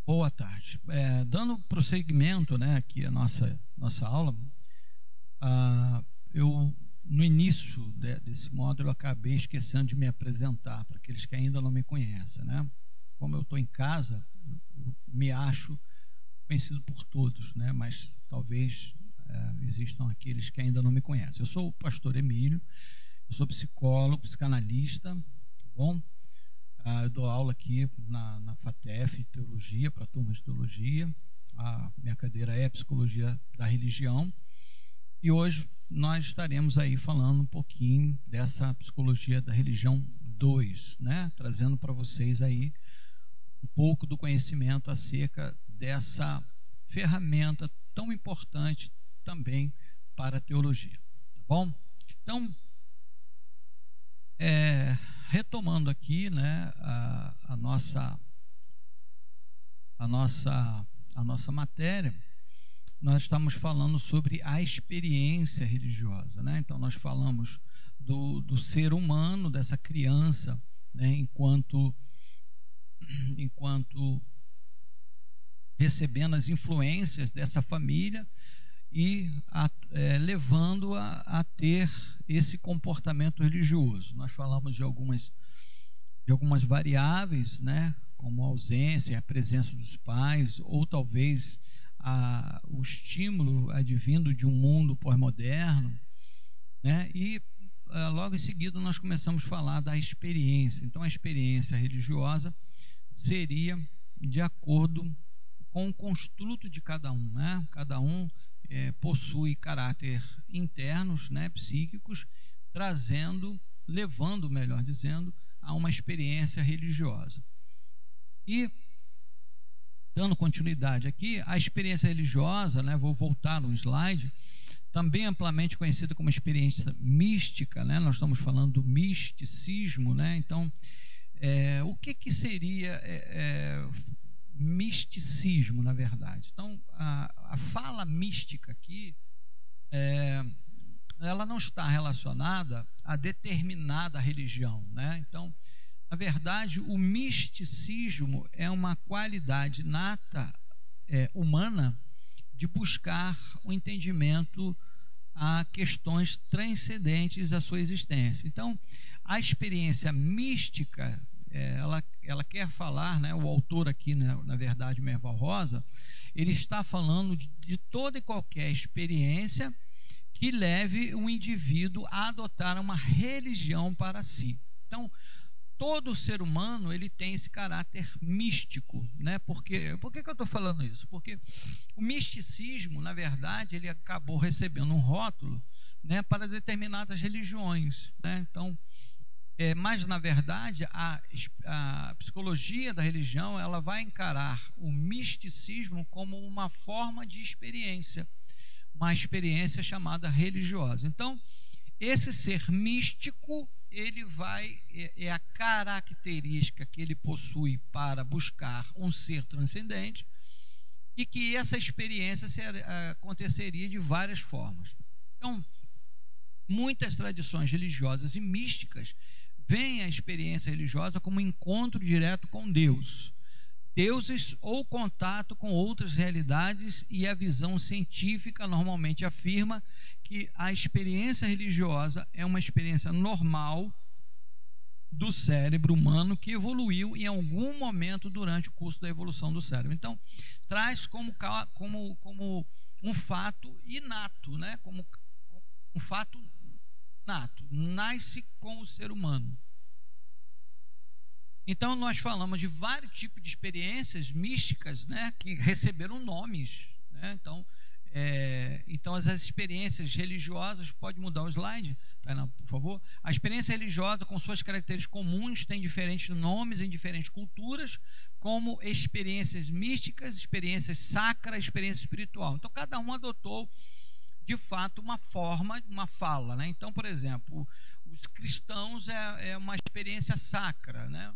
Boa tarde. Dando prosseguimento, né, aqui a nossa aula, eu no início desse módulo acabei esquecendo de me apresentar para aqueles que ainda não me conhecem, né? Como eu estou em casa, eu me acho conhecido por todos, né? Mas talvez existam aqueles que ainda não me conhecem. Eu sou o pastor Emílio, eu sou psicólogo, psicanalista, tá bom? Eu dou aula aqui na FATEF, Teologia, para turmas de Teologia. A minha cadeira é Psicologia da Religião. E hoje nós estaremos aí falando um pouquinho dessa Psicologia da Religião 2, né? Trazendo para vocês aí um pouco do conhecimento acerca dessa ferramenta tão importante também para a teologia, tá bom? Então, retomando aqui, né, a nossa matéria, nós estamos falando sobre a experiência religiosa, né? Então nós falamos do ser humano, dessa criança, né, enquanto recebendo as influências dessa família e levando-a a ter esse comportamento religioso. Nós falamos de algumas variáveis, né, como a ausência, a presença dos pais, ou talvez o estímulo advindo de um mundo pós-moderno, né, e logo em seguida nós começamos a falar da experiência. Então a experiência religiosa seria de acordo com o construto de cada um, né? Cada um possui caráter internos, né, psíquicos, levando, melhor dizendo, a uma experiência religiosa. E, dando continuidade aqui, a experiência religiosa, né, vou voltar no slide, também amplamente conhecida como experiência mística, né, nós estamos falando do misticismo, né, então, o que seria misticismo, na verdade? Então, a fala mística aqui, ela não está relacionada a determinada religião, né? Então, na verdade, o misticismo é uma qualidade nata humana de buscar o entendimento a questões transcendentes à sua existência. Então, a experiência mística, ela quer falar, né, o autor aqui, né, na verdade, Merval Rosa, ele está falando de toda e qualquer experiência que leve um indivíduo a adotar uma religião para si. Então, todo ser humano ele tem esse caráter místico, né? Por que eu estou falando isso? Porque o misticismo, na verdade, ele acabou recebendo um rótulo, né, para determinadas religiões, né? Então, mas na verdade a psicologia da religião ela vai encarar o misticismo como uma forma de experiência, uma experiência chamada religiosa. Então, esse ser místico, ele é a característica que ele possui para buscar um ser transcendente, e que essa experiência aconteceria de várias formas. Então, muitas tradições religiosas e místicas veem a experiência religiosa como um encontro direto com Deus, deuses ou contato com outras realidades, e a visão científica normalmente afirma que a experiência religiosa é uma experiência normal do cérebro humano que evoluiu em algum momento durante o curso da evolução do cérebro. Então, traz como um fato inato, né? Como um fato nato, nasce com o ser humano. Então nós falamos de vários tipos de experiências místicas, né, que receberam nomes, né? Então as experiências religiosas, pode mudar o slide, Tainá, por favor. A experiência religiosa, com suas características comuns, tem diferentes nomes em diferentes culturas, como experiências místicas, experiências sacras, experiência espiritual. Então cada um adotou de fato uma forma, uma fala, né? Então, por exemplo, os cristãos é uma experiência sacra, né?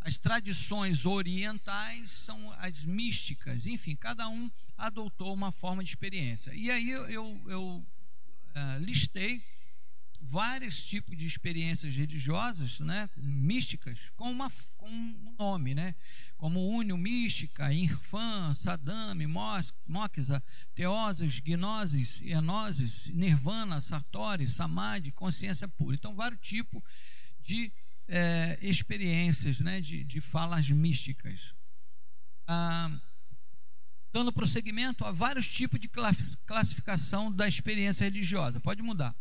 As tradições orientais são as místicas. Enfim, cada um adotou uma forma de experiência. E aí eu listei vários tipos de experiências religiosas, né, místicas, com um nome, né, como Unio, mística, Irfan, Sadame, Moksha, Teoses, Gnosis, Enosis, Nirvana, Satori, Samadhi, consciência pura. Então, vários tipos de experiências, né, de falas místicas. Dando prosseguimento a vários tipos de classificação da experiência religiosa. Pode mudar.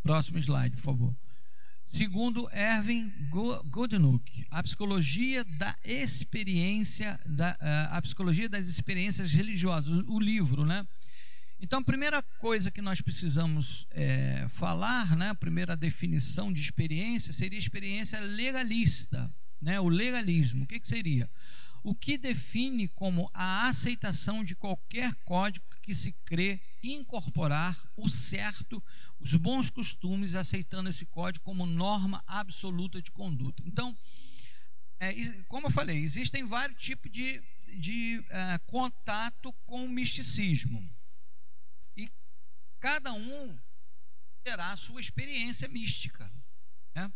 Próximo slide, por favor. Segundo Erving Goodenough, a psicologia da experiência, a psicologia das experiências religiosas, o livro, né? Então, a primeira coisa que nós precisamos falar, né, a primeira definição de experiência seria experiência legalista, né? O legalismo. O que seria? O que define como a aceitação de qualquer código que se crê incorporar o certo, os bons costumes, aceitando esse código como norma absoluta de conduta. Então, como eu falei, existem vários tipos de contato com o misticismo. E cada um terá a sua experiência mística, né?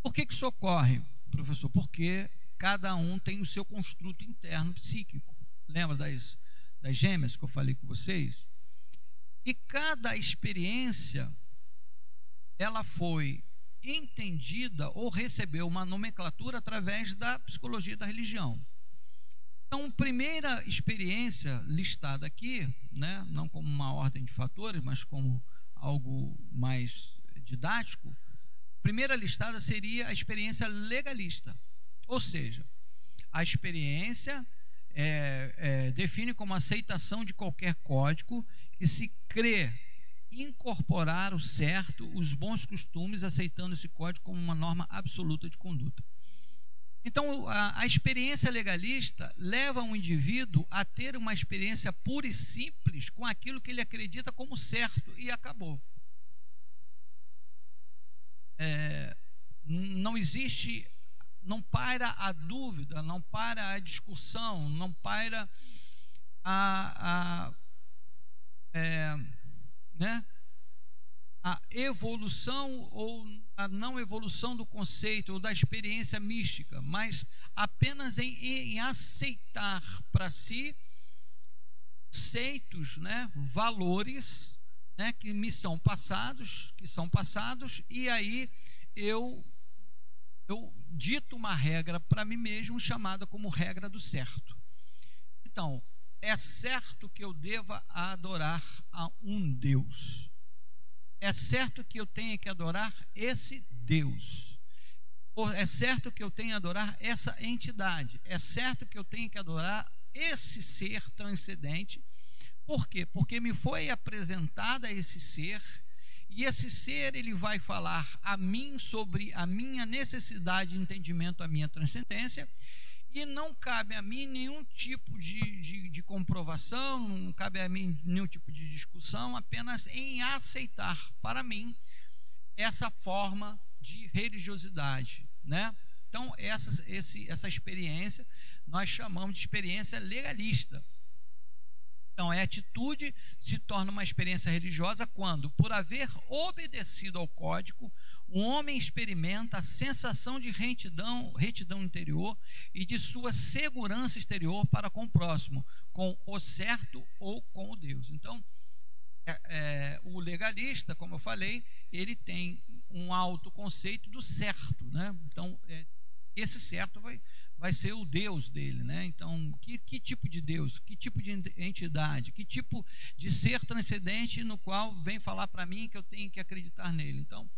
Por que isso ocorre, professor? Porque cada um tem o seu construto interno psíquico. Lembra das gêmeas que eu falei com vocês? E cada experiência, ela foi entendida ou recebeu uma nomenclatura através da psicologia da religião. Então, primeira experiência listada aqui, né, não como uma ordem de fatores, mas como algo mais didático, primeira listada seria a experiência legalista. Ou seja, a experiência define como aceitação de qualquer código que se crê incorporar o certo, os bons costumes, aceitando esse código como uma norma absoluta de conduta. Então, a experiência legalista leva um indivíduo a ter uma experiência pura e simples com aquilo que ele acredita como certo, e acabou. Não existe, não paira a dúvida, não paira a discussão, não paira né, a evolução ou a não evolução do conceito ou da experiência mística, mas apenas em aceitar para si conceitos, né, valores, né, que me são passados, e aí eu dito uma regra para mim mesmo chamada como regra do certo. Então, é certo que eu deva adorar a um Deus. É certo que eu tenha que adorar esse Deus. É certo que eu tenha que adorar essa entidade. É certo que eu tenha que adorar esse ser transcendente. Por quê? Porque me foi apresentada esse ser, e esse ser ele vai falar a mim sobre a minha necessidade de entendimento, a minha transcendência, e não cabe a mim nenhum tipo de comprovação, não cabe a mim nenhum tipo de discussão, apenas em aceitar para mim essa forma de religiosidade, né? Então, essa experiência nós chamamos de experiência legalista. Então, a atitude se torna uma experiência religiosa quando, por haver obedecido ao código, o homem experimenta a sensação de retidão interior e de sua segurança exterior para com o próximo, com o certo ou com o Deus. Então, o legalista, como eu falei, ele tem um autoconceito do certo, né? Então, esse certo vai ser o Deus dele, né? Então, que tipo de Deus, que tipo de entidade, que tipo de ser transcendente no qual vem falar para mim que eu tenho que acreditar nele. Então,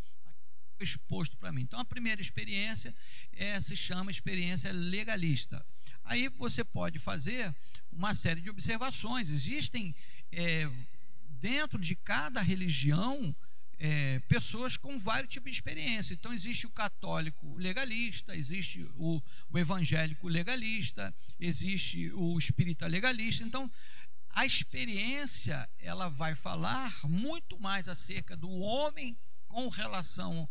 exposto para mim. Então, a primeira experiência se chama experiência legalista. Aí você pode fazer uma série de observações. Existem dentro de cada religião pessoas com vários tipos de experiência. Então, existe o católico legalista, existe o evangélico legalista, existe o espírita legalista. Então, a experiência ela vai falar muito mais acerca do homem com relação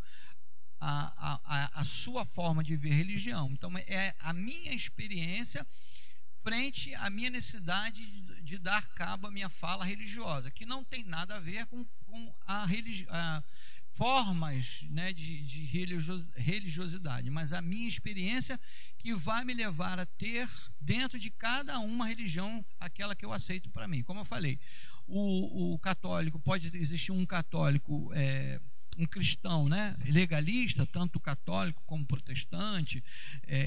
à sua forma de ver religião. Então, é a minha experiência frente à minha necessidade de dar cabo à minha fala religiosa, que não tem nada a ver com com a formas, né, de religiosidade, mas a minha experiência que vai me levar a ter dentro de cada uma religião aquela que eu aceito para mim. Como eu falei, o católico, pode existir um católico, um cristão, né, legalista, tanto católico como protestante,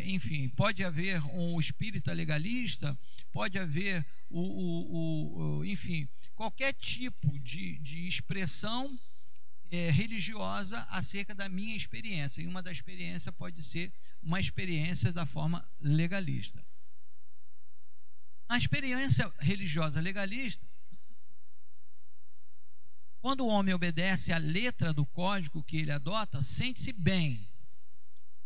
enfim, pode haver um espírita legalista, pode haver enfim, qualquer tipo de expressão religiosa acerca da minha experiência, e uma das experiências pode ser uma experiência da forma legalista. A experiência religiosa legalista, quando o homem obedece à letra do código que ele adota, sente-se bem.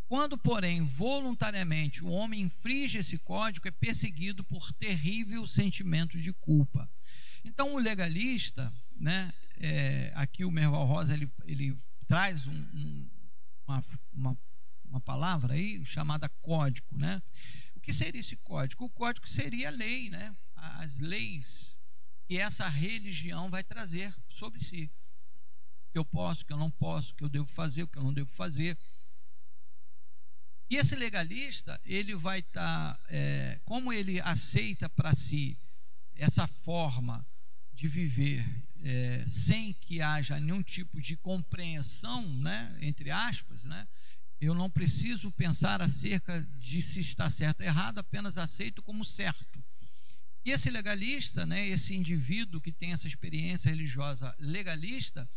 Quando, porém, voluntariamente o homem infringe esse código, é perseguido por terrível sentimento de culpa. Então, o legalista, né, aqui o Merval Rosa ele traz uma palavra aí chamada código, né? O que seria esse código? O código seria a lei, né? As leis que essa religião vai trazer sobre si. O que eu posso, o que eu não posso, o que eu devo fazer, o que eu não devo fazer. E esse legalista, ele vai estar, como ele aceita para si essa forma de viver sem que haja nenhum tipo de compreensão, né, entre aspas, né, eu não preciso pensar acerca de se está certo ou errado, apenas aceito como certo. E esse legalista, né, esse indivíduo que tem essa experiência religiosa legalista,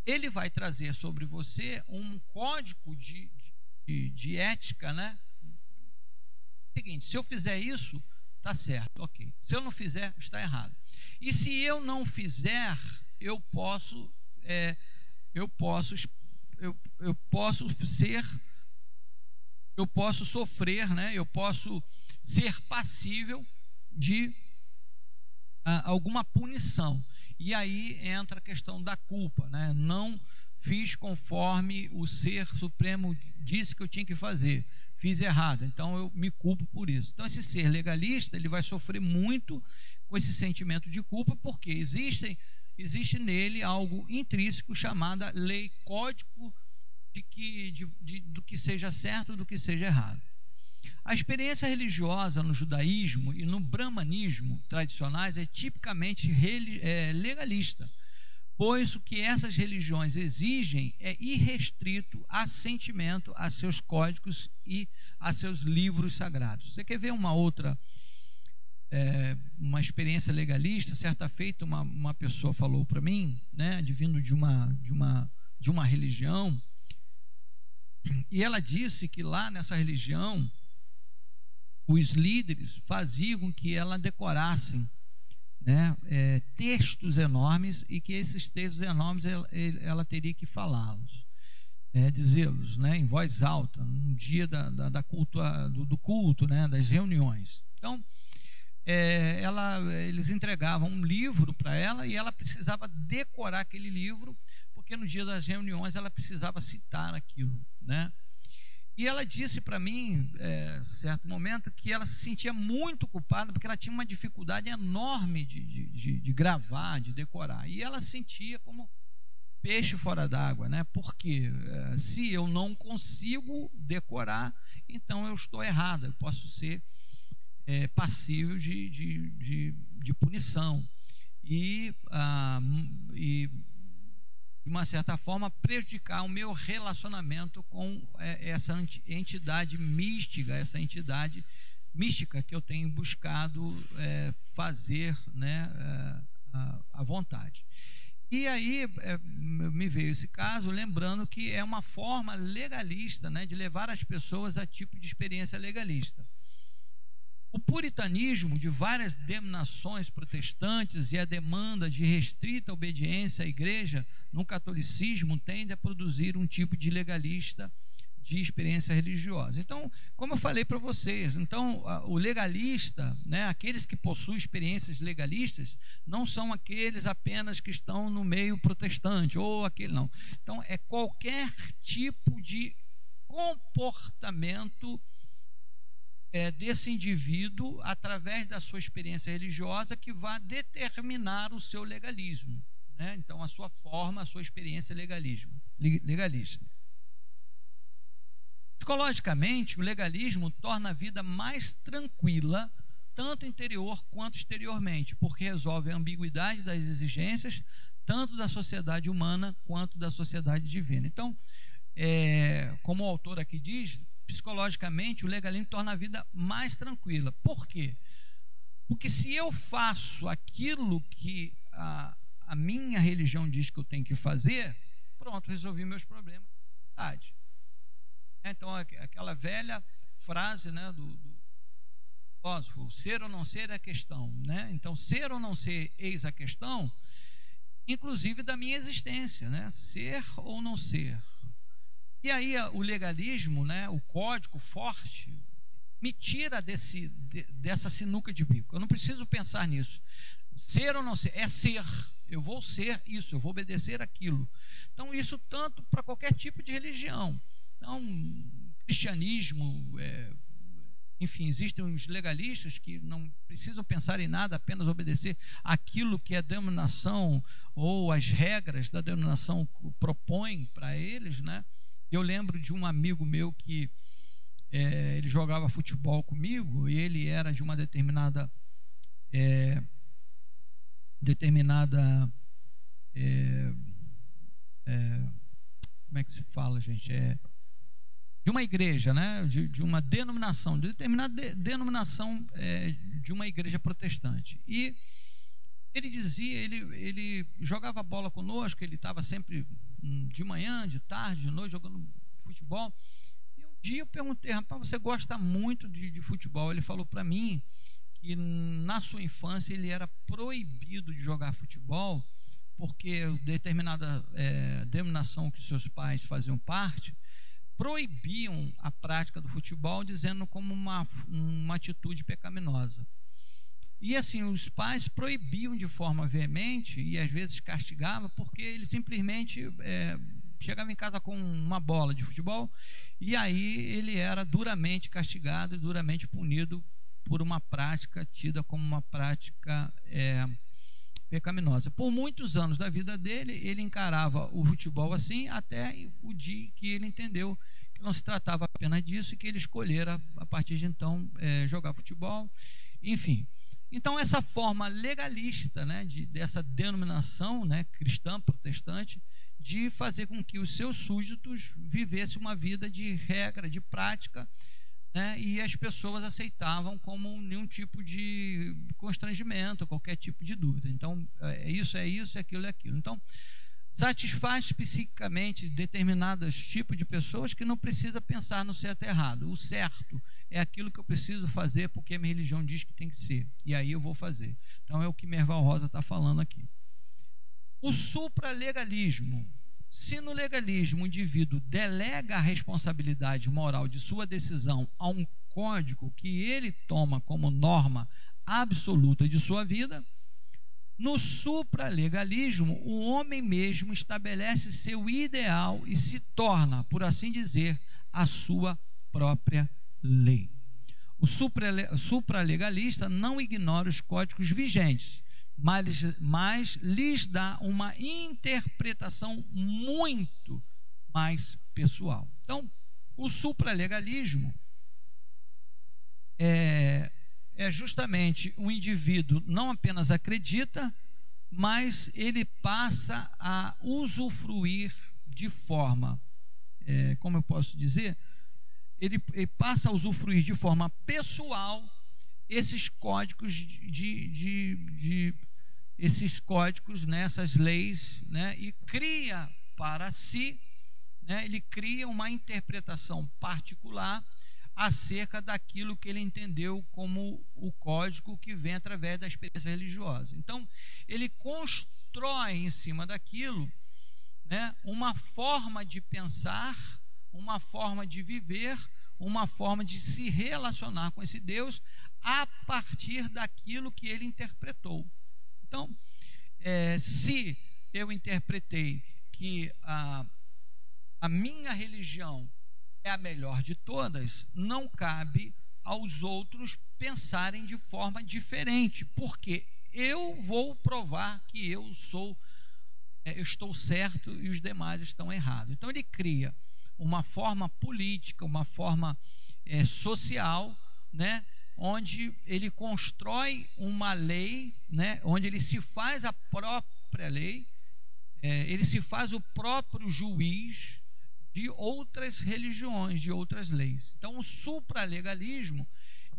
ele vai trazer sobre você um código de ética, né? Seguinte, se eu fizer isso, está certo, ok. Se eu não fizer, está errado. E se eu não fizer, eu posso sofrer, né? Eu posso ser passível de alguma punição. E aí entra a questão da culpa, né? Não fiz conforme o Ser Supremo disse que eu tinha que fazer, fiz errado, então eu me culpo por isso. Então esse ser legalista, ele vai sofrer muito com esse sentimento de culpa, porque existe nele algo intrínseco chamado lei, código do que seja certo e do que seja errado. A experiência religiosa no judaísmo e no brahmanismo tradicionais é tipicamente legalista, pois o que essas religiões exigem é irrestrito assentimento a seus códigos e a seus livros sagrados. Você quer ver uma outra, uma experiência legalista? Certa feita, uma pessoa falou para mim, né, vindo de uma religião, e ela disse que lá nessa religião, os líderes faziam com que ela decorasse, né, textos enormes, e que esses textos enormes ela teria que falá-los, dizê-los, né, em voz alta no dia do culto, né, das reuniões. Então eles entregavam um livro para ela e ela precisava decorar aquele livro, porque no dia das reuniões ela precisava citar aquilo, né? E ela disse para mim, certo momento, que ela se sentia muito culpada, porque ela tinha uma dificuldade enorme de gravar, de decorar. E ela se sentia como peixe fora d'água, né? Porque se eu não consigo decorar, então eu estou errada, eu posso ser passível de punição. E de uma certa forma, prejudicar o meu relacionamento com essa entidade mística, essa entidade mística que eu tenho buscado fazer, né, à vontade. E aí me veio esse caso, lembrando que é uma forma legalista, né, de levar as pessoas a tipo de experiência legalista. O puritanismo de várias denominações protestantes e a demanda de restrita obediência à igreja no catolicismo tende a produzir um tipo de legalista de experiência religiosa. Então, como eu falei para vocês, então o legalista, né, aqueles que possuem experiências legalistas, não são aqueles apenas que estão no meio protestante ou aquele não. Então, é qualquer tipo de comportamento desse indivíduo, através da sua experiência religiosa, que vai determinar o seu legalismo, né? Então, a sua forma, a sua experiência legalista. Psicologicamente, o legalismo torna a vida mais tranquila, tanto interior quanto exteriormente, porque resolve a ambiguidade das exigências, tanto da sociedade humana quanto da sociedade divina. Então, como o autor aqui diz, psicologicamente, o legalismo torna a vida mais tranquila. Por quê? Porque se eu faço aquilo que a minha religião diz que eu tenho que fazer, pronto, resolvi meus problemas. Então, aquela velha frase, né, do filósofo, ser ou não ser é a questão, né? Então, ser ou não ser, eis a questão, inclusive da minha existência, né? Ser ou não ser. E aí o legalismo, né, o código forte, me tira dessa sinuca de bico. Eu não preciso pensar nisso. Ser ou não ser, é ser. Eu vou ser isso, eu vou obedecer aquilo. Então, isso tanto para qualquer tipo de religião. Então, cristianismo, enfim, existem os legalistas que não precisam pensar em nada, apenas obedecer aquilo que a denominação ou as regras da denominação propõem para eles, né? Eu lembro de um amigo meu que ele jogava futebol comigo e ele era de uma determinada como é que se fala, gente? De uma igreja, né? De uma denominação, de determinada denominação de uma igreja protestante. E ele dizia, ele jogava bola conosco, ele estava sempre de manhã, de tarde, de noite, jogando futebol. E um dia eu perguntei, rapaz, você gosta muito de futebol? Ele falou para mim que na sua infância ele era proibido de jogar futebol, porque determinada denominação que seus pais faziam parte, proibiam a prática do futebol, dizendo como uma atitude pecaminosa. E assim, os pais proibiam de forma veemente e às vezes castigavam, porque ele simplesmente chegava em casa com uma bola de futebol e aí ele era duramente castigado e duramente punido por uma prática tida como uma prática pecaminosa. Por muitos anos da vida dele, ele encarava o futebol assim, até o dia que ele entendeu que não se tratava apenas disso e que ele escolhera, a partir de então, jogar futebol, enfim. Então, essa forma legalista, né, dessa denominação, né, cristã, protestante, de fazer com que os seus súditos vivessem uma vida de regra, de prática, né, e as pessoas aceitavam como nenhum tipo de constrangimento, qualquer tipo de dúvida. Então, é isso, aquilo é aquilo. Então, satisfaz psiquicamente determinados tipos de pessoas que não precisa pensar no certo e errado. O certo é aquilo que eu preciso fazer porque a minha religião diz que tem que ser, e aí eu vou fazer. Então, é o que Merval Rosa está falando aqui. O supralegalismo. Se no legalismo o indivíduo delega a responsabilidade moral de sua decisão a um código que ele toma como norma absoluta de sua vida, no supralegalismo o homem mesmo estabelece seu ideal e se torna, por assim dizer, a sua própria lei. O supralegalista não ignora os códigos vigentes, mas lhes dá uma interpretação muito mais pessoal. Então, o supralegalismo é justamente um indivíduo não apenas acredita, mas ele passa a usufruir de forma, como eu posso dizer, ele passa a usufruir de forma pessoal esses códigos esses códigos, né, essas leis, né, e cria para si, né, ele cria uma interpretação particular acerca daquilo que ele entendeu como o código que vem através da experiência religiosa. Então, ele constrói em cima daquilo, né, uma forma de pensar, uma forma de viver, uma forma de se relacionar com esse Deus a partir daquilo que ele interpretou. Então, se eu interpretei que a minha religião é a melhor de todas, não cabe aos outros pensarem de forma diferente, porque eu vou provar que eu sou eu estou certo e os demais estão errados. Então ele cria uma forma política, uma forma social, né, onde ele constrói uma lei, né, onde ele se faz a própria lei, ele se faz o próprio juiz de outras religiões, de outras leis. Então o supralegalismo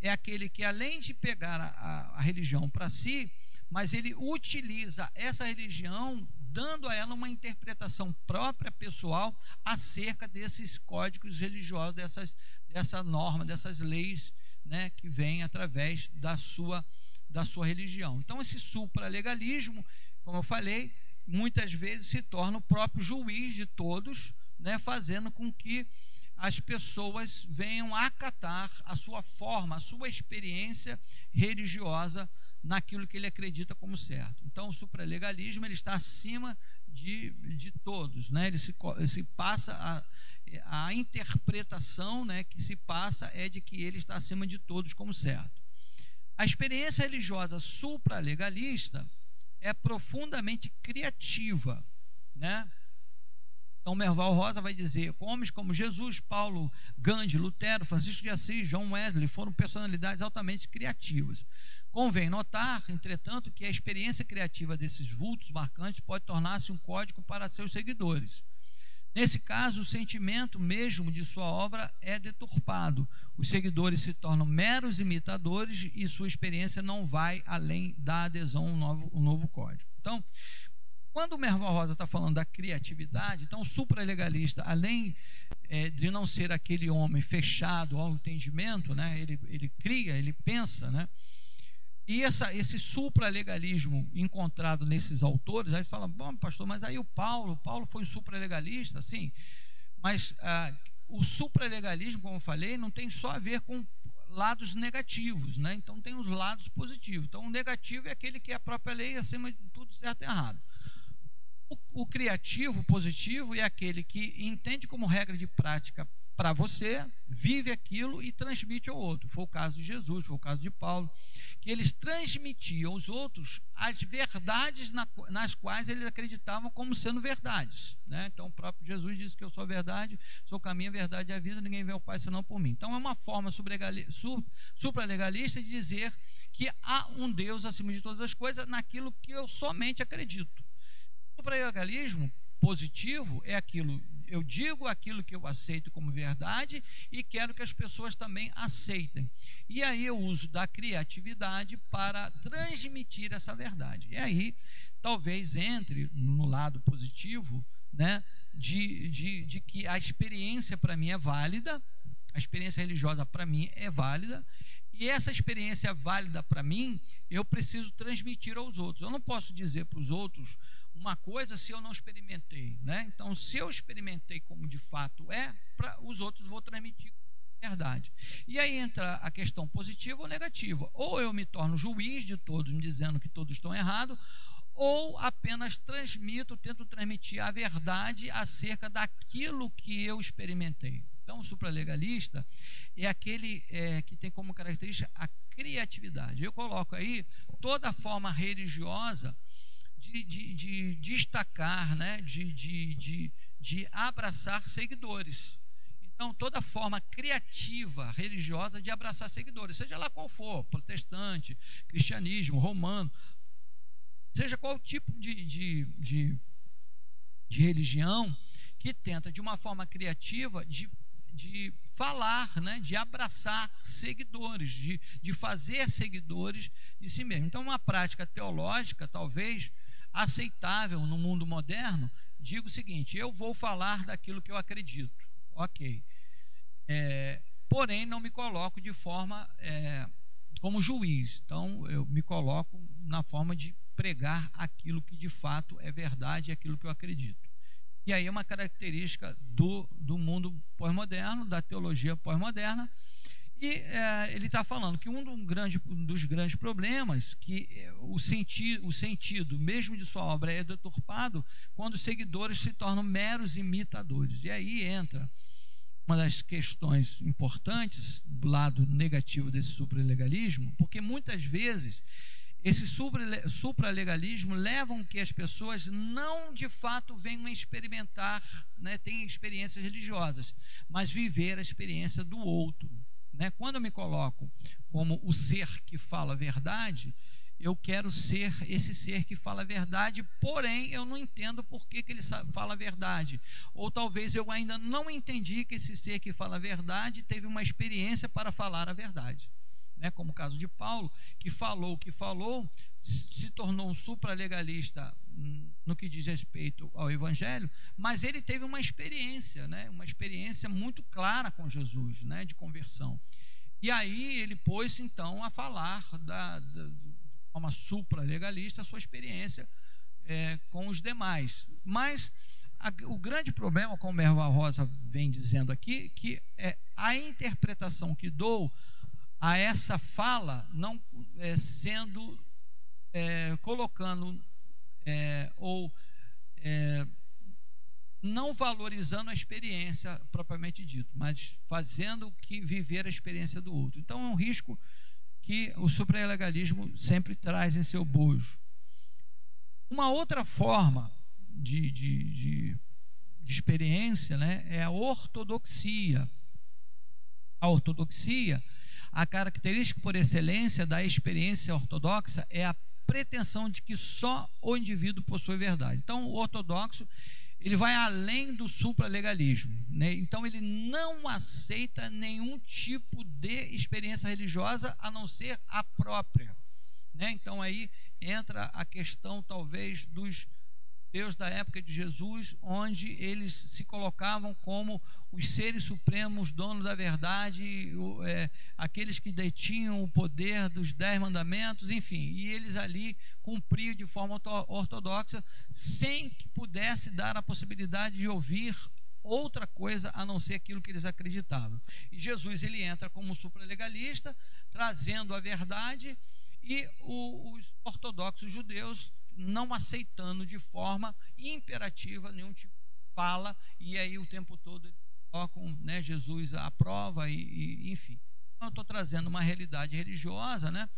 é aquele que, além de pegar a religião para si, mas ele utiliza essa religião, dando a ela uma interpretação própria, pessoal, acerca desses códigos religiosos, dessa norma, dessas leis, né, que vêm através da sua religião. Então esse supralegalismo, como eu falei, muitas vezes se torna o próprio juiz de todos, né, fazendo com que as pessoas venham acatar a sua forma, a sua experiência religiosa naquilo que ele acredita como certo. Então o supralegalismo, ele está acima de todos, né? Ele se passa a interpretação, né, que se passa é de que ele está acima de todos como certo. A experiência religiosa supralegalista é profundamente criativa, né? Então Merval Rosa vai dizer: homens como Jesus, Paulo, Gandhi, Lutero, Francisco de Assis, John Wesley foram personalidades altamente criativas. Convém notar, entretanto, que a experiência criativa desses vultos marcantes pode tornar-se um código para seus seguidores. Nesse caso, o sentimento mesmo de sua obra é deturpado. Os seguidores se tornam meros imitadores e sua experiência não vai além da adesão a um novo código. Então, quando o Merval Rosa está falando da criatividade, então o supralegalista, além de não ser aquele homem fechado ao entendimento, né, ele cria, ele pensa, né? E esse supralegalismo encontrado nesses autores, aí fala: bom, pastor, mas aí o Paulo foi um supralegalista, sim, mas o supralegalismo, como eu falei, não tem só a ver com lados negativos, né? Então tem os lados positivos. Então o negativo é aquele que é a própria lei acima de tudo certo e errado. O criativo, positivo, é aquele que entende como regra de prática para você, vive aquilo e transmite ao outro. Foi o caso de Jesus, foi o caso de Paulo, que eles transmitiam aos outros as verdades nas quais eles acreditavam como sendo verdades, né? Então o próprio Jesus disse que eu sou a verdade, sou o caminho, a verdade e a vida, ninguém vê ao Pai senão por mim. Então é uma forma supralegalista de dizer que há um Deus acima de todas as coisas, naquilo que eu somente acredito. O supralegalismo positivo é aquilo: eu digo aquilo que eu aceito como verdade e quero que as pessoas também aceitem. E aí eu uso da criatividade para transmitir essa verdade. E aí talvez entre no lado positivo, né, de que a experiência para mim é válida, a experiência religiosa para mim é válida, e essa experiência válida para mim, eu preciso transmitir aos outros. Eu não posso dizer para os outros uma coisa se eu não experimentei, né? Então, se eu experimentei como de fato é, para os outros vou transmitir verdade. E aí entra a questão positiva ou negativa. Ou eu me torno juiz de todos, me dizendo que todos estão errados, ou apenas tento transmitir a verdade acerca daquilo que eu experimentei. Então, o supralegalista é aquele que tem como característica a criatividade. Eu coloco aí toda a forma religiosa de destacar, né, de abraçar seguidores. Então, toda forma criativa, religiosa, de abraçar seguidores, seja lá qual for, protestante, cristianismo, romano, seja qual tipo de religião que tenta, de uma forma criativa, de falar, né, de abraçar seguidores, de fazer seguidores de si mesmo. Então, uma prática teológica, talvez, aceitável no mundo moderno, digo o seguinte: eu vou falar daquilo que eu acredito, ok, porém não me coloco de forma como juiz. Então eu me coloco na forma de pregar aquilo que de fato é verdade, aquilo que eu acredito. E aí é uma característica do mundo pós-moderno, da teologia pós-moderna. E ele está falando que um dos grandes problemas, que o sentido mesmo de sua obra é deturpado quando os seguidores se tornam meros imitadores. E aí entra uma das questões importantes do lado negativo desse supralegalismo, porque muitas vezes esse supralegalismo levam que as pessoas não de fato venham a experimentar, né, tenham experiências religiosas, mas viver a experiência do outro, né? Quando eu me coloco como o ser que fala a verdade, eu quero ser esse ser que fala a verdade, porém eu não entendo por que ele fala a verdade, ou talvez eu ainda não entendi que esse ser que fala a verdade teve uma experiência para falar a verdade, né? Como o caso de Paulo, que falou o que falou, se tornou um supralegalista no que diz respeito ao Evangelho, mas ele teve uma experiência, né? Uma experiência muito clara com Jesus, né? De conversão. E aí ele pôs-se então a falar de forma supralegalista a sua experiência com os demais. Mas o grande problema, como Erva Rosa vem dizendo aqui, que é a interpretação que dou a essa fala, não sendo colocando ou não valorizando a experiência propriamente dito, mas fazendo que viver a experiência do outro. Então é um risco que o supralegalismo sempre traz em seu bojo. Uma outra forma de experiência, né, é a ortodoxia. A ortodoxia, a característica por excelência da experiência ortodoxa é a pretensão de que só o indivíduo possui verdade. Então, o ortodoxo, ele vai além do supralegalismo, né? Então, ele não aceita nenhum tipo de experiência religiosa a não ser a própria, né? Então, aí entra a questão, talvez, dos judeus da época de Jesus, onde eles se colocavam como os seres supremos, donos da verdade, aqueles que detinham o poder dos 10 mandamentos, enfim, e eles ali cumpriam de forma ortodoxa, sem que pudesse dar a possibilidade de ouvir outra coisa a não ser aquilo que eles acreditavam. E Jesus, ele entra como supralegalista, trazendo a verdade, e os ortodoxos judeus não aceitando de forma imperativa nenhum tipo de fala, e aí o tempo todo eles colocam, né, Jesus à prova, enfim. Então, eu estou trazendo uma realidade religiosa, né,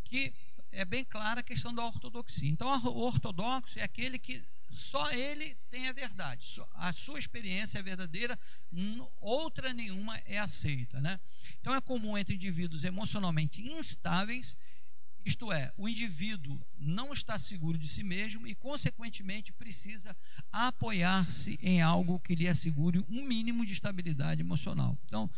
que é bem clara a questão da ortodoxia. Então, o ortodoxo é aquele que só ele tem a verdade, a sua experiência é verdadeira, outra nenhuma é aceita, né? Então, é comum entre indivíduos emocionalmente instáveis, isto é, o indivíduo não está seguro de si mesmo e, consequentemente, precisa apoiar-se em algo que lhe assegure um mínimo de estabilidade emocional. Então,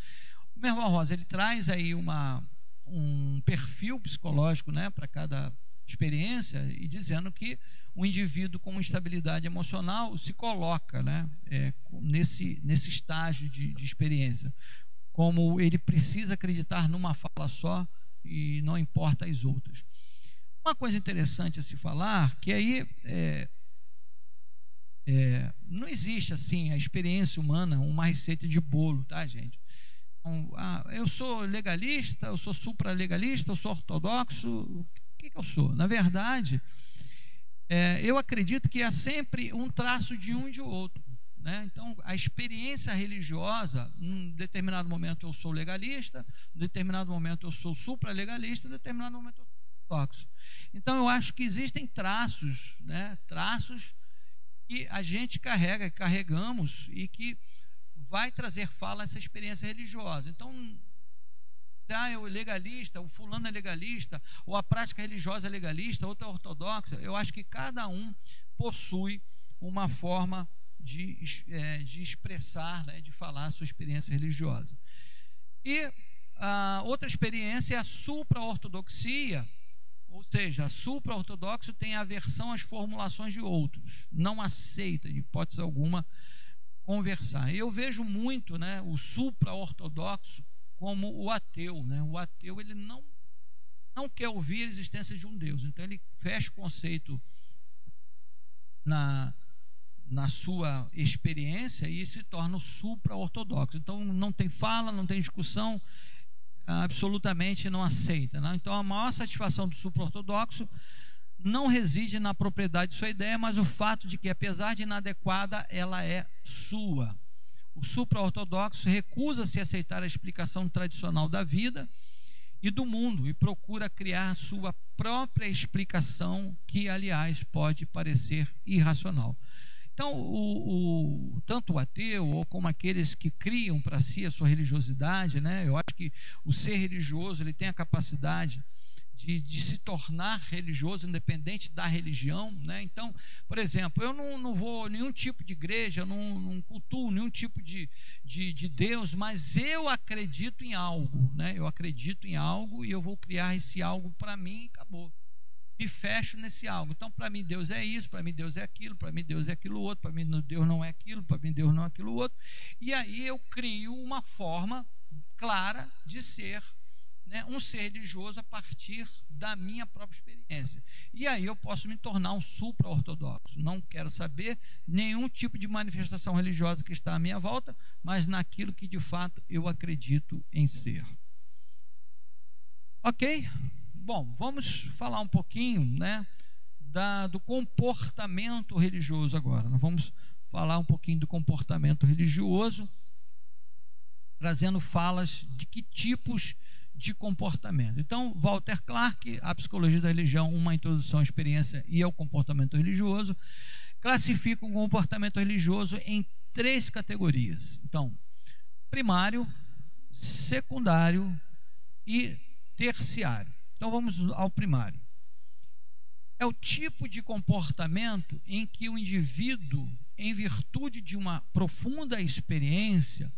o Erva Rosa, ele traz aí um perfil psicológico, né, para cada experiência, e dizendo que o indivíduo com instabilidade emocional se coloca, né, nesse estágio de experiência, como ele precisa acreditar numa fala só, e não importa as outras. Uma coisa interessante a se falar, que aí não existe assim a experiência humana uma receita de bolo, tá, gente? Então, eu sou legalista, eu sou supralegalista, eu sou ortodoxo, o que eu sou? Na verdade, eu acredito que há sempre um traço de um e de outro, né? Então, a experiência religiosa, em determinado momento eu sou legalista, em determinado momento eu sou supralegalista, em determinado momento eu sou ortodoxo. Então, eu acho que existem traços, né? Traços que a gente carregamos e que vai trazer fala essa experiência religiosa. Então, eu legalista, o fulano é legalista, ou a prática religiosa é legalista, outra é ortodoxa. Eu acho que cada um possui uma forma de expressar, né, de falar a sua experiência religiosa. E a outra experiência é a supra-ortodoxia, ou seja, a supra-ortodoxo tem aversão às formulações de outros, não aceita, de hipótese alguma, conversar. Eu vejo muito, né, o supra-ortodoxo como o ateu, né? O ateu, ele não quer ouvir a existência de um Deus, então ele fecha o conceito na sua experiência e se torna o supra-ortodoxo. Então não tem fala, não tem discussão, absolutamente não aceita, né? Então a maior satisfação do supra-ortodoxo não reside na propriedade de sua ideia, mas o fato de que, apesar de inadequada, ela é sua. O supra-ortodoxo recusa-se a aceitar a explicação tradicional da vida e do mundo, e procura criar sua própria explicação, que, aliás, pode parecer irracional. Então, tanto o ateu, ou como aqueles que criam para si a sua religiosidade, né? Eu acho que o ser religioso, ele tem a capacidade de se tornar religioso, independente da religião, né? Então, por exemplo, eu não vou a nenhum tipo de igreja, não cultuo nenhum tipo de Deus, mas eu acredito em algo, né? Eu acredito em algo e eu vou criar esse algo para mim e acabou. Me fecho nesse algo. Então, para mim, Deus é isso, para mim, Deus é aquilo, para mim, Deus é aquilo outro, para mim, Deus não é aquilo, para mim, Deus não é aquilo outro. E aí eu crio uma forma clara de ser, né, um ser religioso a partir da minha própria experiência. E aí eu posso me tornar um supra-ortodoxo. Não quero saber nenhum tipo de manifestação religiosa que está à minha volta, mas naquilo que de fato eu acredito em ser. Ok? Bom, vamos falar um pouquinho, né, do comportamento religioso agora. Nós vamos falar um pouquinho do comportamento religioso, trazendo falas de que tipos de comportamento. Então, Walter Clark, A Psicologia da Religião, uma introdução à experiência e ao comportamento religioso, classifica o comportamento religioso em 3 categorias. Então, primário, secundário e terciário. Então, vamos ao primário. É o tipo de comportamento em que o indivíduo, em virtude de uma profunda experiência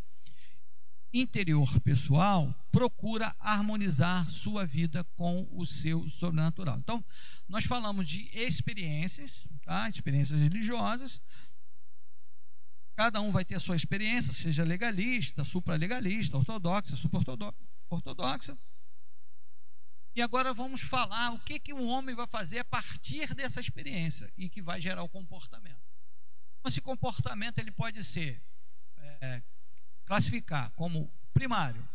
interior pessoal, procura harmonizar sua vida com o seu sobrenatural. Então, nós falamos de experiências, tá? Experiências religiosas. Cada um vai ter a sua experiência, seja legalista, supralegalista, ortodoxa, supraortodoxa. E agora vamos falar o que o homem vai fazer a partir dessa experiência e que vai gerar o comportamento. Então, esse comportamento ele pode ser classificar como primário.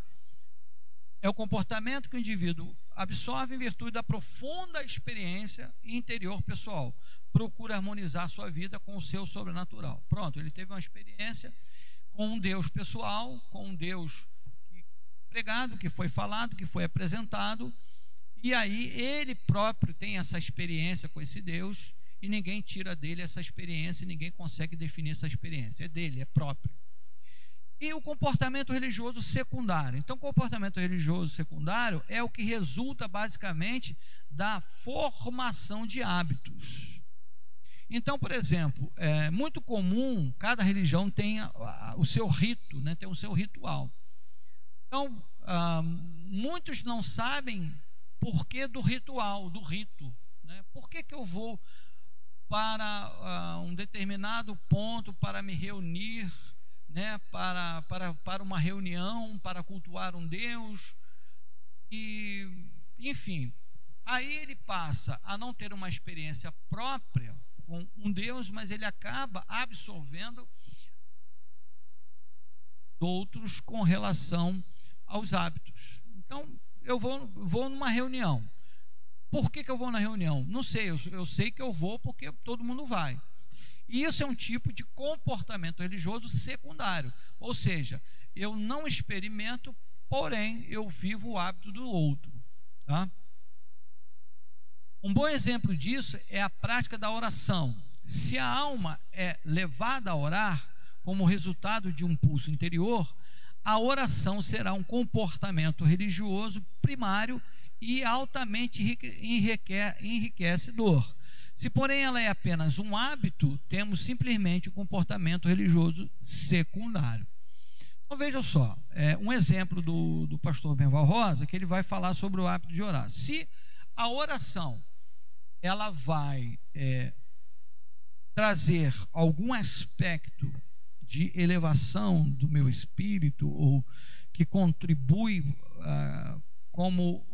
É o comportamento que o indivíduo absorve em virtude da profunda experiência interior pessoal. Procura harmonizar sua vida com o seu sobrenatural. Pronto, ele teve uma experiência com um Deus pessoal, com um Deus pregado, que foi falado, que foi apresentado, e aí ele próprio tem essa experiência com esse Deus, e ninguém tira dele essa experiência, ninguém consegue definir essa experiência. É dele, é próprio. E o comportamento religioso secundário. Então, o comportamento religioso secundário é o que resulta basicamente da formação de hábitos. Então, por exemplo, é muito comum, cada religião tem o seu rito, né, tem o seu ritual. Então, muitos não sabem por que do ritual, do rito, né? Por que eu vou para um determinado ponto para me reunir, né, para uma reunião, para cultuar um Deus, e, enfim, aí ele passa a não ter uma experiência própria com um Deus, mas ele acaba absorvendo outros com relação aos hábitos. Então, eu vou numa reunião. Por que eu vou na reunião? Não sei, eu sei que eu vou porque todo mundo vai. E isso é um tipo de comportamento religioso secundário, ou seja, eu não experimento, porém eu vivo o hábito do outro, tá? Um bom exemplo disso é a prática da oração. Se a alma é levada a orar como resultado de um pulso interior, a oração será um comportamento religioso primário e altamente enriquecedor. Se, porém, ela é apenas um hábito, temos simplesmente o comportamento religioso secundário. Então, veja só, um exemplo do pastor Benval Rosa, que ele vai falar sobre o hábito de orar. Se a oração ela vai trazer algum aspecto de elevação do meu espírito, ou que contribui como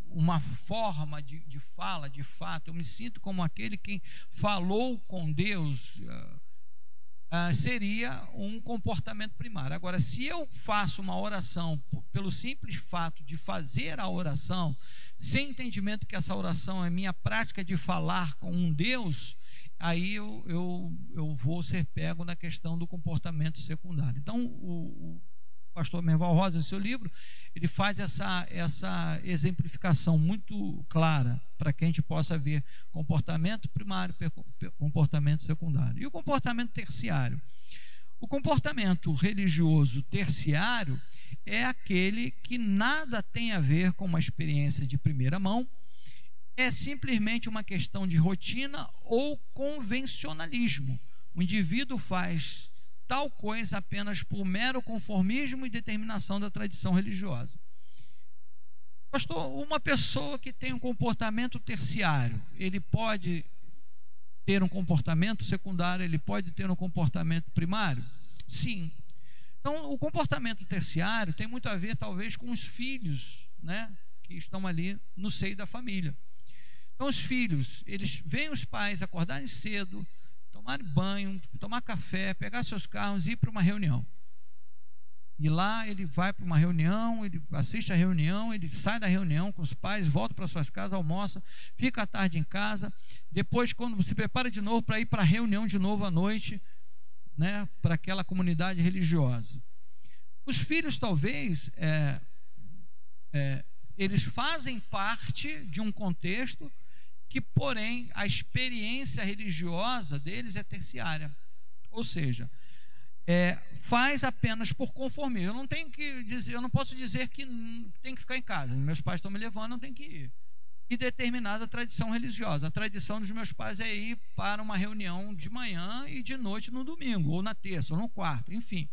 uma forma de fala, de fato, eu me sinto como aquele que falou com Deus, seria um comportamento primário. Agora, se eu faço uma oração pelo simples fato de fazer a oração, sem entendimento que essa oração é minha prática de falar com um Deus, aí eu vou ser pego na questão do comportamento secundário. Então, pastor Merval Rosa, em seu livro, ele faz essa exemplificação muito clara para que a gente possa ver comportamento primário, comportamento secundário. E o comportamento terciário? O comportamento religioso terciário é aquele que nada tem a ver com uma experiência de primeira mão, é simplesmente uma questão de rotina ou convencionalismo. O indivíduo faz tal coisa apenas por mero conformismo e determinação da tradição religiosa. Pastor, uma pessoa que tem um comportamento terciário, ele pode ter um comportamento secundário, ele pode ter um comportamento primário? Sim. Então, o comportamento terciário tem muito a ver, talvez, com os filhos, né, que estão ali no seio da família. Então, os filhos, eles veem os pais acordarem cedo, tomarem banho, tomar café, pegar seus carros e ir para uma reunião. E lá ele vai para uma reunião, ele assiste a reunião, ele sai da reunião com os pais, volta para suas casas, almoça, fica à tarde em casa, depois quando se prepara de novo para ir para a reunião de novo à noite, né, para aquela comunidade religiosa. Os filhos talvez eles fazem parte de um contexto que, porém, a experiência religiosa deles é terciária, ou seja, faz apenas por conformismo. Eu não tenho que dizer, eu não posso dizer que tem que ficar em casa. Meus pais estão me levando, não tem que ir. E determinada tradição religiosa. A tradição dos meus pais é ir para uma reunião de manhã e de noite no domingo, ou na terça, ou no quarto, enfim.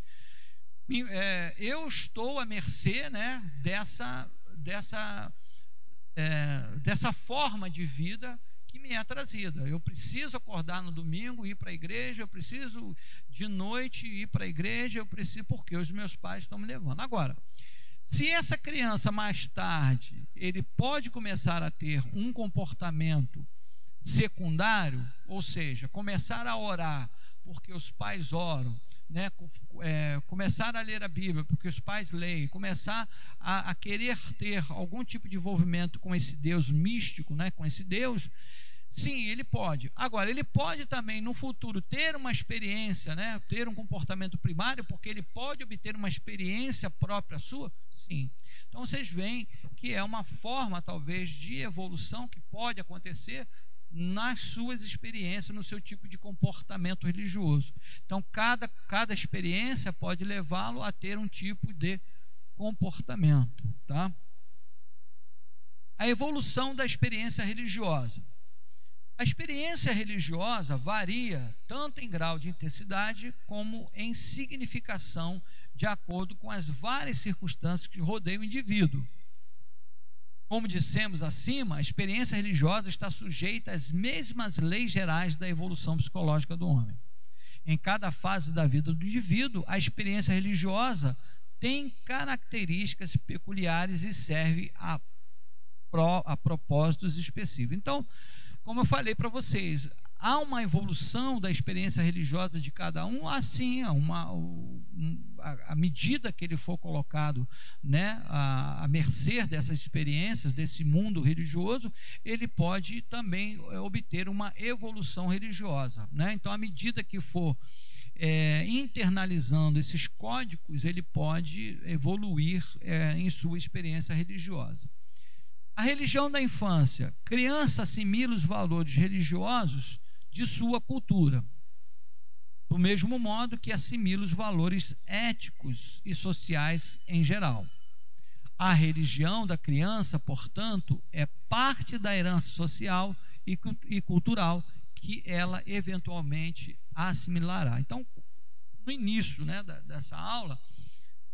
Eu estou à mercê, né, dessa forma de vida que me é trazida. Eu preciso acordar no domingo, ir para a igreja, eu preciso de noite ir para a igreja, eu preciso, porque os meus pais estão me levando. Agora, se essa criança mais tarde, ele pode começar a ter um comportamento secundário, ou seja, começar a orar porque os pais oram, né, começar a ler a Bíblia porque os pais leem, começar a querer ter algum tipo de envolvimento com esse Deus místico, né, com esse Deus, sim, ele pode. Agora, ele pode também no futuro ter uma experiência, né, ter um comportamento primário, porque ele pode obter uma experiência própria sua, sim. Então vocês veem que é uma forma talvez de evolução que pode acontecer nas suas experiências, no seu tipo de comportamento religioso. Então cada experiência pode levá-lo a ter um tipo de comportamento, tá? A evolução da experiência religiosa. A experiência religiosa varia tanto em grau de intensidade como em significação, de acordo com as várias circunstâncias que rodeiam o indivíduo. Como dissemos acima, a experiência religiosa está sujeita às mesmas leis gerais da evolução psicológica do homem. Em cada fase da vida do indivíduo, a experiência religiosa tem características peculiares e serve a propósitos específicos. Então, como eu falei para vocês, há uma evolução da experiência religiosa de cada um, assim, à medida que ele for colocado, né, à mercê dessas experiências, desse mundo religioso, ele pode também obter uma evolução religiosa, né? Então, à medida que for internalizando esses códigos, ele pode evoluir em sua experiência religiosa. A religião da infância. Criança assimila os valores religiosos de sua cultura, do mesmo modo que assimila os valores éticos e sociais em geral. A religião da criança, portanto, é parte da herança social e cultural que ela eventualmente assimilará. Então, no início, né, dessa aula,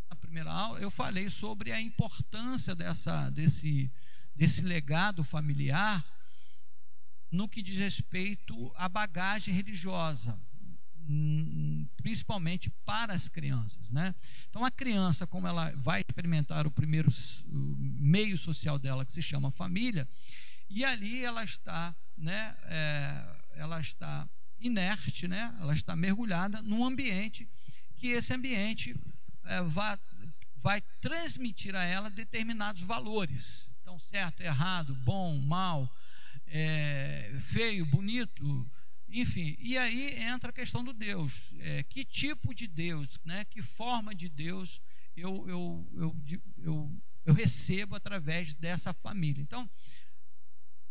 na primeira aula, eu falei sobre a importância desse legado familiar no que diz respeito à bagagem religiosa, principalmente para as crianças, né? Então, a criança, como ela vai experimentar o primeiro meio social dela, que se chama família, e ali ela está, né, ela está inerte, né? Ela está mergulhada num ambiente que esse ambiente vai transmitir a ela determinados valores. Então, certo, errado, bom, mal, feio, bonito, enfim. E aí entra a questão do Deus. Que tipo de Deus, né? Que forma de Deus eu recebo através dessa família. Então,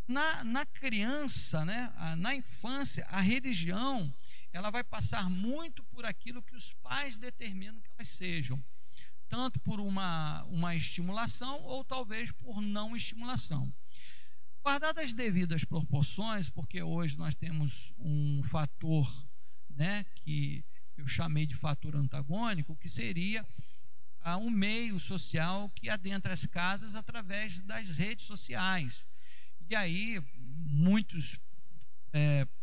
na criança, né, na infância, a religião ela vai passar muito por aquilo que os pais determinam que elas sejam, tanto por uma estimulação ou talvez por não estimulação. Guardadas as devidas proporções, porque hoje nós temos um fator, né, que eu chamei de fator antagônico, que seria um meio social que adentra as casas através das redes sociais. E aí muitos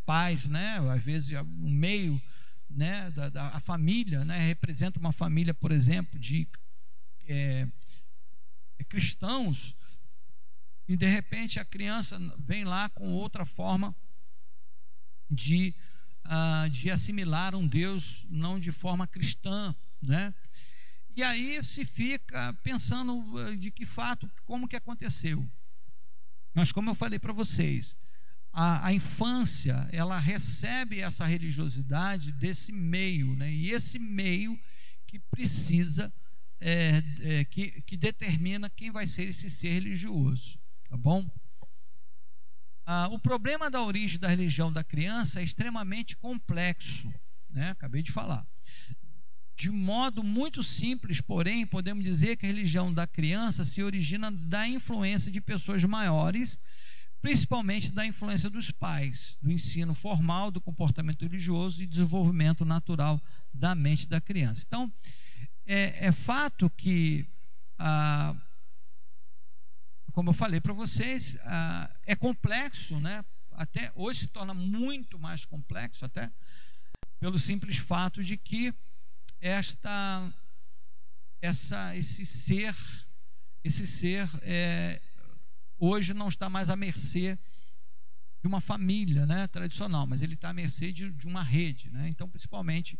pais, né, às vezes o meio, né, da família, né, representa uma família, por exemplo, de cristãos, e de repente a criança vem lá com outra forma de assimilar um Deus não de forma cristã, né? E aí se fica pensando de que fato, como que aconteceu. Mas como eu falei para vocês, a infância ela recebe essa religiosidade desse meio, né? E esse meio que precisa que determina quem vai ser esse ser religioso, tá bom? O problema da origem da religião da criança é extremamente complexo, né? Acabei de falar. De modo muito simples, porém, podemos dizer que a religião da criança se origina da influência de pessoas maiores, principalmente da influência dos pais, do ensino formal, do comportamento religioso e desenvolvimento natural da mente da criança. Então, é fato que, como eu falei para vocês, é complexo, né? Até hoje se torna muito mais complexo, até pelo simples fato de que esse ser hoje não está mais à mercê de uma família, né, tradicional, mas ele está à mercê de uma rede, né? Então, principalmente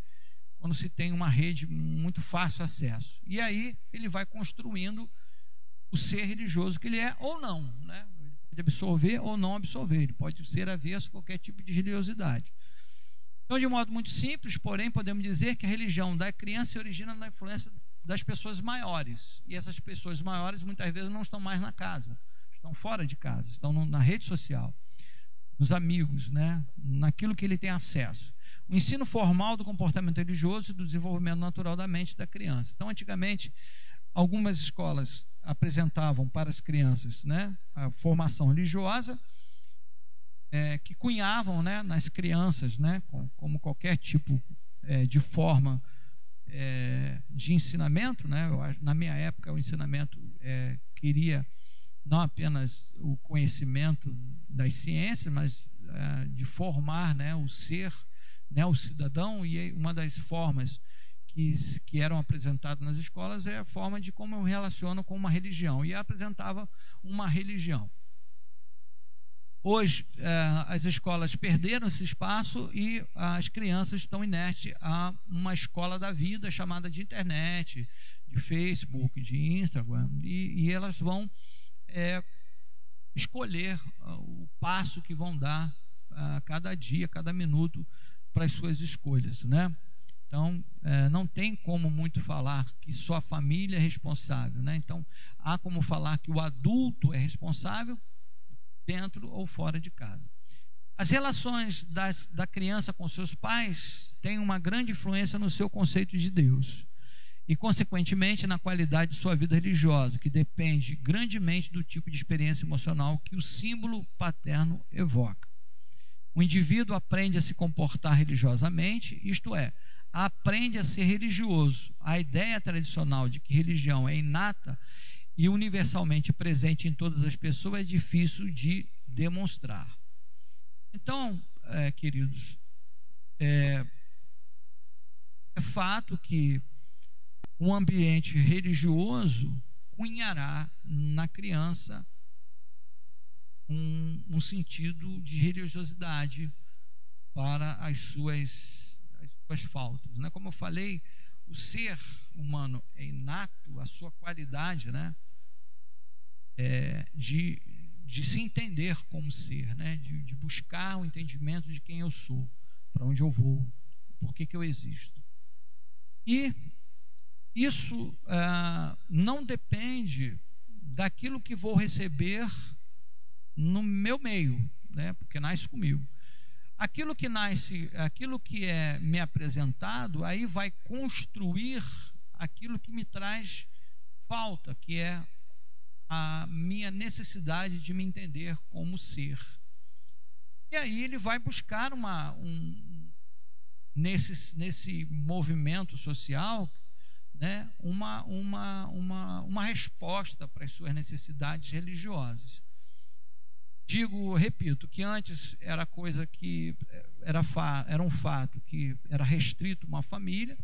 quando se tem uma rede muito fácil acesso. E aí ele vai construindo o ser religioso que ele é ou não, né? Ele pode absorver ou não absorver, ele pode ser avesso a qualquer tipo de religiosidade. Então, de modo muito simples, porém, podemos dizer que a religião da criança se origina na influência das pessoas maiores. E essas pessoas maiores, muitas vezes, não estão mais na casa, estão fora de casa, estão na rede social, nos amigos, né? Naquilo que ele tem acesso. O ensino formal do comportamento religioso e do desenvolvimento natural da mente da criança. Então, antigamente, algumas escolas apresentavam para as crianças, né, a formação religiosa, que cunhavam, né, nas crianças, né, como qualquer tipo de forma de ensinamento, né? Na minha época o ensinamento queria não apenas o conhecimento das ciências, mas de formar, né, o ser, né, o cidadão. E uma das formas que eram apresentadas nas escolas é a forma de como eu relaciono com uma religião, e apresentava uma religião. Hoje, as escolas perderam esse espaço e as crianças estão inertes a uma escola da vida chamada de internet, de Facebook, de Instagram, e elas vão escolher o passo que vão dar cada dia, cada minuto para as suas escolhas, né? Então, não tem como muito falar que só a família é responsável, né? Então, há como falar que o adulto é responsável dentro ou fora de casa. As relações da criança com seus pais têm uma grande influência no seu conceito de Deus e, consequentemente, na qualidade de sua vida religiosa, que depende grandemente do tipo de experiência emocional que o símbolo paterno evoca. O indivíduo aprende a se comportar religiosamente, isto é, aprende a ser religioso. A ideia tradicional de que religião é inata e universalmente presente em todas as pessoas é difícil de demonstrar. Então, queridos, é fato que um ambiente religioso cunhará na criança um sentido de religiosidade para as suas faltas, né? Como eu falei, o ser humano é inato, a sua qualidade, né, de se entender como ser, né, de buscar o entendimento de quem eu sou, para onde eu vou, por que eu existo. E isso não depende daquilo que vou receber no meu meio, né? Porque nasce comigo. Aquilo que é me apresentado, aí vai construir aquilo que me traz falta, que é a minha necessidade de me entender como ser. E aí ele vai buscar nesse movimento social, né, uma resposta para as suas necessidades religiosas. Repito, que antes era coisa que era um fato que era restrito a uma família,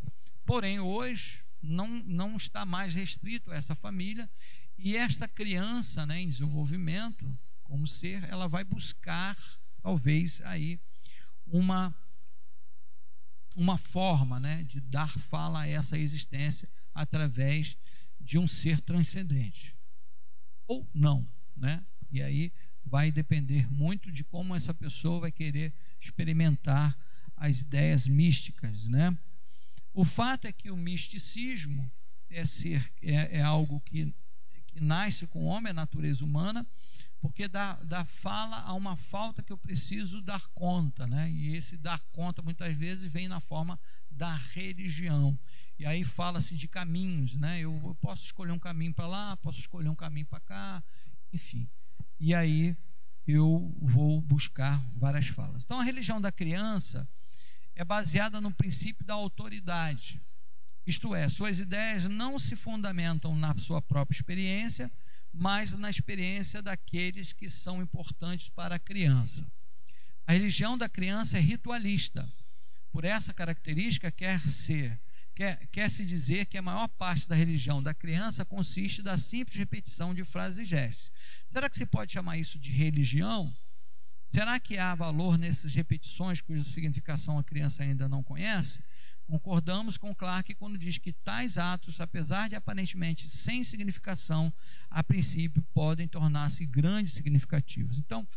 porém hoje não está mais restrito a essa família, e esta criança, né, em desenvolvimento como ser, ela vai buscar talvez aí uma forma, né, de dar fala a essa existência através de um ser transcendente ou não, né? E aí vai depender muito de como essa pessoa vai querer experimentar as ideias místicas, né? O fato é que o misticismo é algo que nasce com o homem, a natureza humana, porque dá fala a uma falta que eu preciso dar conta, né? E esse dar conta muitas vezes vem na forma da religião. E aí fala-se de caminhos, né? Eu posso escolher um caminho para lá, posso escolher um caminho para cá, enfim. E aí eu vou buscar várias falas. Então a religião da criança é baseada no princípio da autoridade. Isto é, suas ideias não se fundamentam na sua própria experiência, mas na experiência daqueles que são importantes para a criança. A religião da criança é ritualista. Por essa característica, quer-se dizer que a maior parte da religião da criança consiste da simples repetição de frases e gestos. Será que se pode chamar isso de religião? Será que há valor nessas repetições cuja significação a criança ainda não conhece? Concordamos com Clarke quando diz que tais atos, apesar de aparentemente sem significação, a princípio podem tornar-se grandes significativos. Então,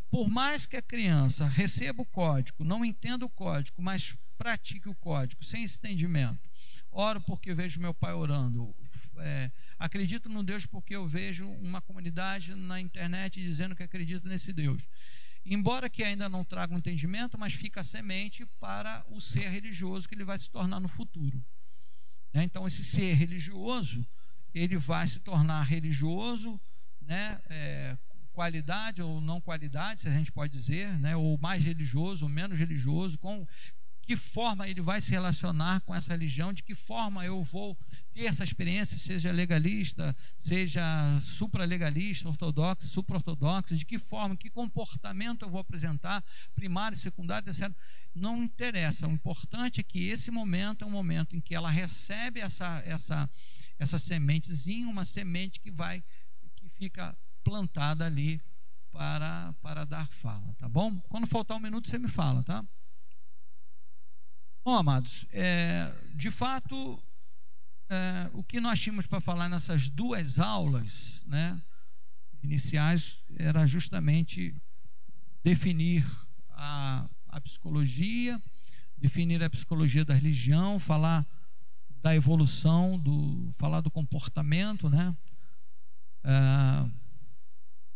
por mais que a criança receba o código, não entenda o código, mas pratique o código sem esse entendimento. Oro porque vejo meu pai orando. Acredito no Deus porque eu vejo uma comunidade na internet dizendo que acredita nesse Deus. Embora que ainda não traga um entendimento, mas fica a semente para o ser religioso que ele vai se tornar no futuro. Então, esse ser religioso, ele vai se tornar religioso, né, qualidade ou não qualidade, se a gente pode dizer, né, ou mais religioso ou menos religioso, com que forma ele vai se relacionar com essa religião, de que forma eu vou ter essa experiência, seja legalista, seja supralegalista, ortodoxa, supra-ortodoxa, de que forma, que comportamento eu vou apresentar, primário, secundário, terciário, não interessa. O importante é que esse momento é um momento em que ela recebe essa sementezinha, uma semente que fica plantada ali para dar fala, tá bom? Quando faltar um minuto você me fala, tá? Bom, amados, de fato, o que nós tínhamos para falar nessas duas aulas, né, iniciais, era justamente definir a psicologia, definir a psicologia da religião, falar da evolução, falar do comportamento, né,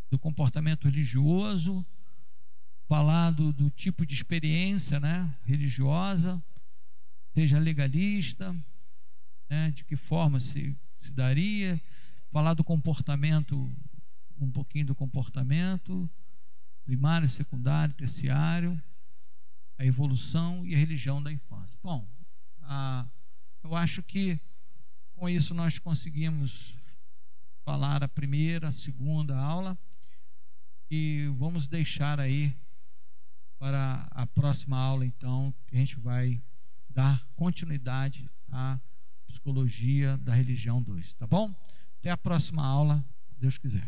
do comportamento religioso, falar do tipo de experiência, né, religiosa, seja legalista, né, de que forma se daria, falar do comportamento, um pouquinho do comportamento, primário, secundário, terciário, a evolução e a religião da infância. Bom, eu acho que com isso nós conseguimos falar a primeira, a segunda aula, e vamos deixar aí para a próxima aula, então, que a gente vai dar continuidade à Psicologia da Religião 2, tá bom? Até a próxima aula, se Deus quiser.